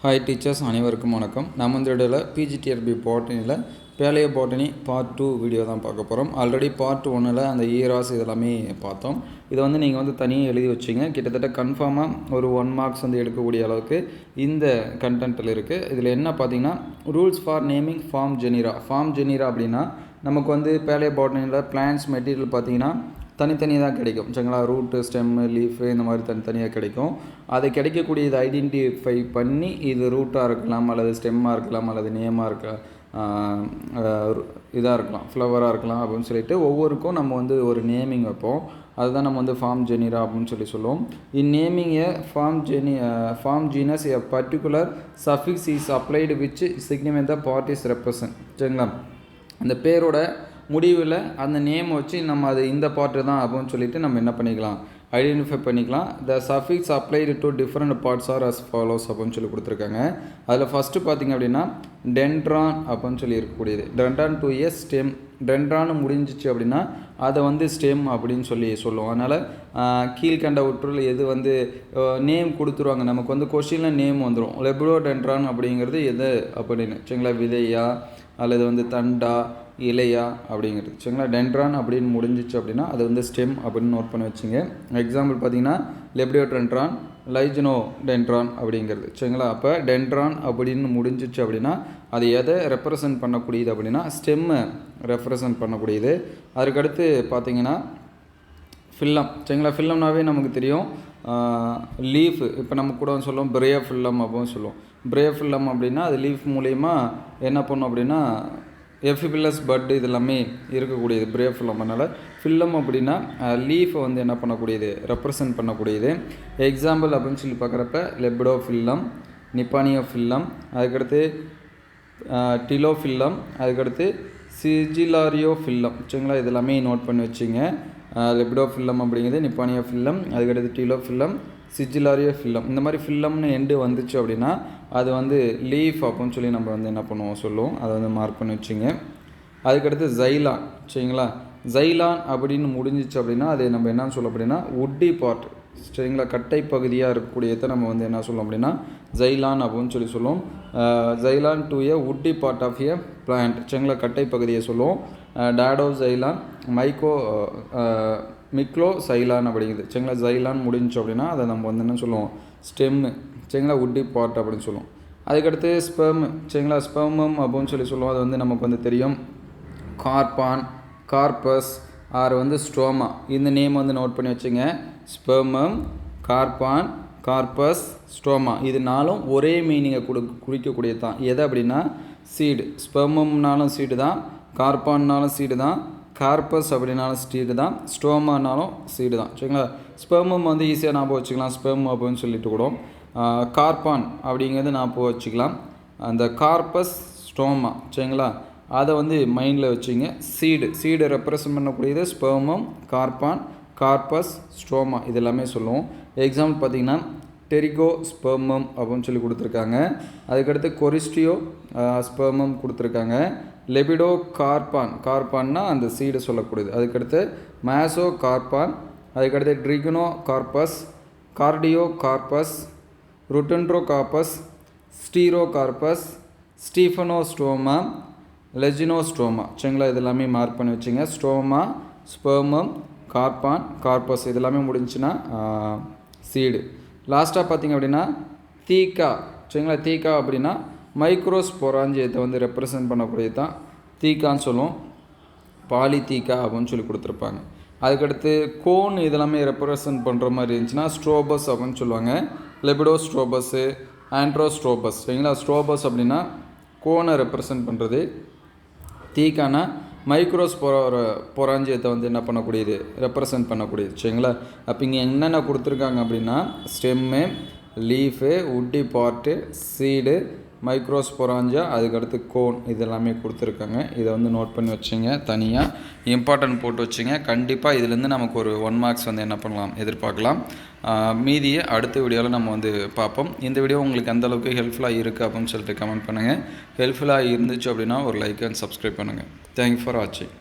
Hi teachers, அனைவருக்கும் வணக்கம். நம்ம இந்த வீடியோவில் பிஜிடிஆர்பி பாட்டனியில் பேலியோ பாட்டனி பார்ட் 2 வீடியோ தான் பார்க்க போகிறோம். ஆல்ரெடி பார்ட் 1ல் அந்த ஈராஸ் இதெல்லாமே பார்த்தோம். இதை நீங்கள் தனியாக எழுதி வச்சிங்க. கிட்டத்தட்ட கன்ஃபார்மாக ஒரு 1 மார்க்ஸ் எடுக்கக்கூடிய அளவுக்கு இந்த கண்டென்ட்டில் இருக்குது. இதில் என்ன பார்த்தீங்கன்னா, rules for naming form genera. Form genera அப்படின்னா நமக்கு பேலியோ பாட்டனியில் பிளான்ட்ஸ் மெட்டீரியல் பார்த்தீங்கன்னா தனித்தனியாக தான் கிடைக்கும். சரிங்களா? ரூட்டு, ஸ்டெம்மு, லீஃபு இந்த மாதிரி தனித்தனியாக கிடைக்கும். அதை கிடைக்கக்கூடிய இதை ஐடென்டிஃபை பண்ணி இது ரூட்டாக இருக்கலாம், அல்லது ஸ்டெம்மாக இருக்கலாம், அல்லது நேமாக இருக்கலாம், இதாக இருக்கலாம், ஃப்ளவராக இருக்கலாம் அப்படின்னு சொல்லிட்டு ஒவ்வொருக்கும் நம்ம ஒரு நேமிங் வைப்போம். அதுதான் நம்ம ஃபார்ம் ஜெனிரா அப்படின்னு சொல்லுவோம். In naming a form genus a particular suffix is applied which signify the parts represent. சரிங்களா? அந்த பேரோட முடிவில் அந்த நேம் வச்சு நம்ம அது இந்த பார்ட்டு தான் அப்படின்னு சொல்லிட்டு நம்ம என்ன பண்ணிக்கலாம், ஐடென்டிஃபை பண்ணிக்கலாம். The suffix applied to different parts are as follows அப்படின்னு சொல்லி கொடுத்துருக்காங்க. அதில் ஃபஸ்ட்டு பார்த்திங்க அப்படின்னா டென்ட்ரான் அப்படின்னு சொல்லி இருக்கக்கூடியது. Dendron to a stem. டென்ட்ரான்னு முடிஞ்சிச்சு அப்படின்னா அதை ஸ்டெம் அப்படின்னு சொல்லுவோம். அதனால் கீழ்கண்டவற்றில் எது நேம் கொடுத்துருவாங்க. நமக்கு கொஷினில் நேம் வந்துடும். லெப்டோ டென்ட்ரான் அப்படிங்கிறது எது அப்படின்னு. சரிங்களா? விதையா அல்லது தண்டா, இலையா அப்படிங்கிறது. சரிங்களா? டென்ட்ரான் அப்படின்னு முடிஞ்சிச்சு அப்படின்னா அது ஸ்டெம் அப்படின்னு நோட் பண்ணி வச்சுங்க. எக்ஸாம்பிள் பார்த்தீங்கன்னா லெப்டியோ டென்ட்ரான், லைஜினோ டென்ட்ரான் அப்படிங்கிறது. சரிங்களா? அப்போ டென்ட்ரான் அப்படின்னு முடிஞ்சிச்சு அப்படின்னா அது எதை ரெப்ரசன்ட் பண்ணக்கூடியது அப்படின்னா ஸ்டெம்மை ரெப்ரசன்ட் பண்ணக்கூடியது. அதுக்கடுத்து பார்த்தீங்கன்னா ஃபில்லம். சரிங்களா? ஃபில்லம்னாவே நமக்கு தெரியும். லீஃபு இப்போ நம்ம கூட சொல்லுவோம் பிரேய ஃபில்லம் அப்படின்னு சொல்லுவோம். பிரேய ஃபில்லம் அப்படின்னா அது லீஃப் மூலயமா என்ன பண்ணும் அப்படின்னா எஃபிபிலஸ் பட் இது எல்லாமே இருக்கக்கூடியது பிரேய ஃபில்லம். அதனால் ஃபில்லம் அப்படின்னா லீஃபை என்ன பண்ணக்கூடியது, ரெப்ரசன்ட் பண்ணக்கூடியது. எக்ஸாம்பிள் அப்படின்னு சொல்லி பார்க்குறப்ப லெப்டோ ஃபில்லம், நிப்பானியோ ஃபில்லம், அதுக்கடுத்து டிலோ ஃபில்லம், அதுக்கடுத்து சிஜிலாரியோ ஃபில்லம். சரிங்களா? இதெல்லாமே நோட் பண்ணி வச்சுங்க. லெப்டோ ஃபில்லம் அப்படிங்கிறது, நிப்பானியோ ஃபில்லம், அதுக்கடுத்து டிலோ ஃபில்லம், சிஜிலாரியோ ஃபில்லம். இந்த மாதிரி ஃபில்லம்னு எண்டு வந்துச்சு அப்படின்னா அது லீஃப் அப்படின்னு சொல்லி நம்ம என்ன பண்ணுவோம் சொல்லுவோம். அதை மார்க் பண்ணி வச்சுங்க. அதுக்கடுத்து ஜைலான். சரிங்களா? ஜைலான் அப்படின்னு முடிஞ்சிச்சு அப்படின்னா அது நம்ம என்னன்னு சொல்லுவோம் அப்படின்னா உட்டி பார்ட். சரிங்களா? கட்டை பகுதியாக இருக்கக்கூடியதை நம்ம என்ன சொல்லுவோம் அப்படின்னா ஜைலான் அப்படின்னு சொல்லுவோம். Xylon to a woody part of a plant. சரிங்களா? கட்டை பகுதியை சொல்லுவோம். டாடோ ஜைலான், மிக்லோ சைலான் அப்படிங்குது. சரிங்களா? ஜைலான் முடிஞ்சு அப்படின்னா அதை நம்ம என்ன சொல்லுவோம், ஸ்டெம்மு. சரிங்களா? உட்டி பார்ட் அப்படின்னு சொல்லுவோம். அதுக்கடுத்து ஸ்பெர்ம். சரிங்களா? ஸ்பெர்மம் அப்படின்னு சொல்லுவோம். அது நமக்கு தெரியும். கார்பான், கார்பஸ் ஆர் ஸ்ட்ரோமா. இந்த நேம் நோட் பண்ணி வச்சுங்க. ஸ்பெர்மம், கார்பான், கார்பஸ், ஸ்ட்ரோமா. இது நாலும் ஒரே மீனிங்கை குறிக்கக்கூடியது தான். எது அப்படின்னா சீடு. ஸ்பெர்மம்னாலும் சீடு தான், கார்பான்னாலும் சீடு தான், கார்பஸ் அப்படின்னாலும் சீடு தான், ஸ்டோமானாலும் சீடு தான். சரிங்களா? ஸ்பெர்மம் ஈஸியாக ஞாபகம் வச்சுக்கலாம். ஸ்பெர்ம் அப்படின்னு சொல்லிட்டு கூட. கார்பான் அப்படிங்கிறது ஞாபகம் வச்சுக்கலாம். அந்த கார்பஸ், ஸ்டோமா. சரிங்களா? அதை மைண்டில் வச்சுங்க. சீடு ரெப்ரசன்ட் பண்ணக்கூடியது ஸ்பெர்மம், கார்பான், கார்பஸ், ஸ்டோமா இதெல்லாமே சொல்லுவோம். எக்ஸாம்பிள் பார்த்திங்கன்னா டெரிகோ ஸ்பெர்மம் அப்படின்னு சொல்லி கொடுத்துருக்காங்க. அதுக்கடுத்து கொரிஸ்டியோ ஸ்பெர்மம் கொடுத்துருக்காங்க. லெபிடோ கார்பான், கார்பான்னா அந்த சீடு சொல்லக்கூடியது. அதுக்கடுத்து மேசோ கார்பான், அதுக்கடுத்து ட்ரிகுனோ கார்பஸ், கார்டியோ கார்பஸ், ருட்டன்ட்ரோ கார்பஸ், stereocarpus, stephanostoma, lagenostoma. சரிங்களா? இதெல்லாமே மார்க் பண்ணி வச்சுங்க. ஸ்டோமா, ஸ்பெர்மம், கார்பான், கார்பஸ் இதெல்லாமே முடிஞ்சுன்னா சீடு. லாஸ்ட்டாக பார்த்திங்க அப்படின்னா தீக்கா. சரிங்களா? தீக்கா அப்படின்னா மைக்ரோஸ்பொராஞ்சியத்தை ரெப்ரசன்ட் பண்ணக்கூடியது தான் தீக்கான்னு சொல்லுவோம். பாலிதீக்கா அப்படின்னு சொல்லி கொடுத்துருப்பாங்க. அதுக்கடுத்து கோன் இதெல்லாமே ரெப்ரசன்ட் பண்ணுற மாதிரி இருந்துச்சுன்னா ஸ்ட்ரோபஸ் அப்படின்னு சொல்லுவாங்க. லெபிடோ ஸ்ட்ரோபஸ்ஸு, ஆண்ட்ரோஸ்ட்ரோபஸ். சரிங்களா? ஸ்ட்ரோபஸ் அப்படின்னா கோனை ரெப்ரசன்ட் பண்ணுறது. தீக்கானா பொராஞ்சியத்தை என்ன பண்ணக்கூடியது, ரெப்ரசன்ட் பண்ணக்கூடியது. சரிங்களா? அப்போ இங்கே என்னென்ன கொடுத்துருக்காங்க அப்படின்னா ஸ்டெம்மு, லீஃபு, உட்டி பார்ட்டு, சீடு, மைக்ரோஸ்பொராஞ்சா, அதுக்கடுத்து கோன் இதெல்லாமே கொடுத்துருக்காங்க. இதை நோட் பண்ணி வச்சுங்க. தனியாக இம்பார்ட்டன்ட் போட்டு வச்சுங்க. கண்டிப்பாக இதுலேருந்து நமக்கு ஒரு 1 மார்க்ஸ் என்ன பண்ணலாம், எதிர்பார்க்கலாம். மீதியை அடுத்த வீடியோவில் நம்ம பார்ப்போம். இந்த வீடியோ உங்களுக்கு எந்தளவுக்கு ஹெல்ப்ஃபுல்லாக இருக்குது அப்படின்னு சொல்லிட்டு கமெண்ட் பண்ணுங்கள். ஹெல்ப்ஃபுல்லாக இருந்துச்சு அப்படின்னா ஒரு லைக் அண்ட் சப்ஸ்கிரைப் பண்ணுங்கள். தேங்க்யூ ஃபார் வாட்சிங்.